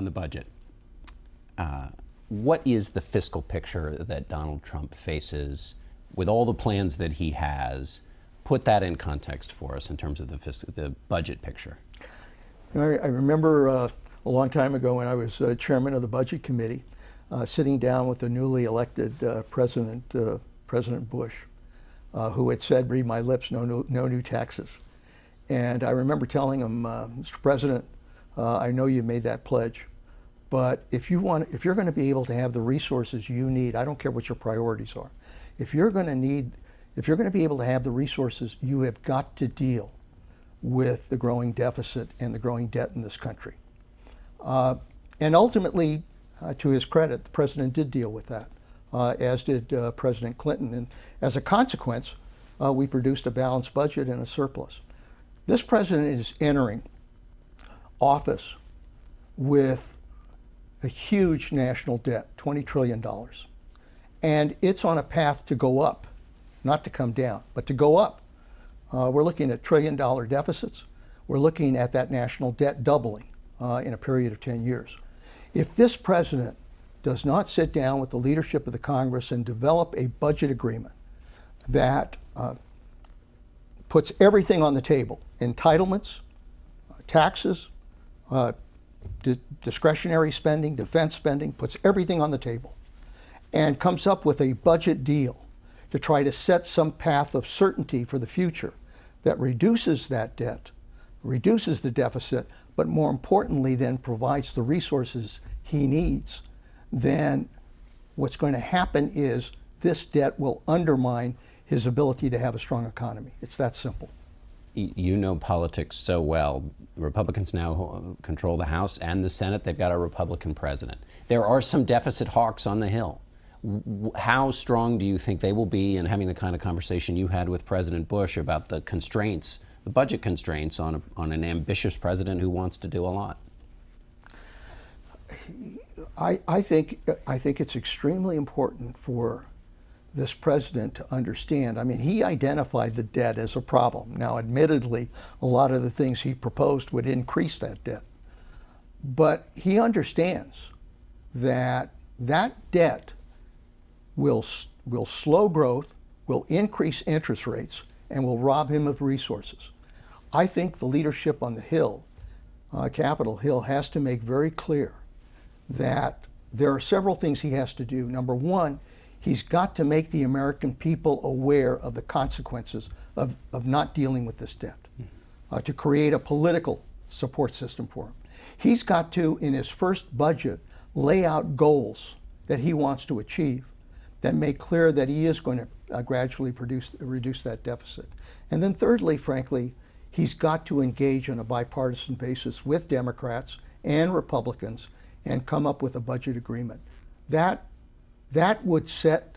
on the budget. What is the fiscal picture that Donald Trump faces with all the plans that he has? Put that in context for us in terms of the budget picture. I remember a long time ago when I was chairman of the Budget Committee, sitting down with the newly elected President Bush, who had said, "Read my lips, no new taxes." And I remember telling him, "Mr. President, I know you made that pledge, but if you're going to be able to have the resources you need, I don't care what your priorities are. If you're going to be able to have the resources, you have got to deal with the growing deficit and the growing debt in this country." And ultimately, to his credit, the president did deal with that, as did President Clinton. And as a consequence, we produced a balanced budget and a surplus. This president is entering office with a huge national debt, $20 trillion. And it's on a path to go up, not to come down, but to go up. We're looking at trillion-dollar deficits. We're looking at that national debt doubling in a period of 10 years. If this president does not sit down with the leadership of the Congress and develop a budget agreement that puts everything on the table, entitlements, taxes, discretionary spending, defense spending, puts everything on the table, and comes up with a budget deal to try to set some path of certainty for the future that reduces that debt, reduces the deficit, but more importantly then provides the resources he needs, then what's going to happen is this debt will undermine his ability to have a strong economy. It's that simple. You know politics so well. Republicans now control the House and the Senate. They've got a Republican president. There are some deficit hawks on the Hill. How strong do you think they will be in having the kind of conversation you had with President Bush about the constraints, the budget constraints on an ambitious president who wants to do a lot? I think it's extremely important for this president to understand. I mean, he identified the debt as a problem. Now, admittedly, a lot of the things he proposed would increase that debt. But he understands that that debt will slow growth, will increase interest rates, and will rob him of resources. I think the leadership on the Hill, Capitol Hill, has to make very clear that there are several things he has to do. Number one, he's got to make the American people aware of the consequences of not dealing with this debt, to create a political support system for him. He's got to, in his first budget, lay out goals that he wants to achieve that make clear that he is going to gradually reduce that deficit. And then thirdly, frankly, he's got to engage on a bipartisan basis with Democrats and Republicans and come up with a budget agreement. That would set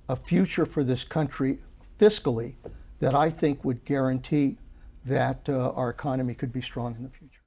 a future for this country fiscally that I think would guarantee that our economy could be strong in the future.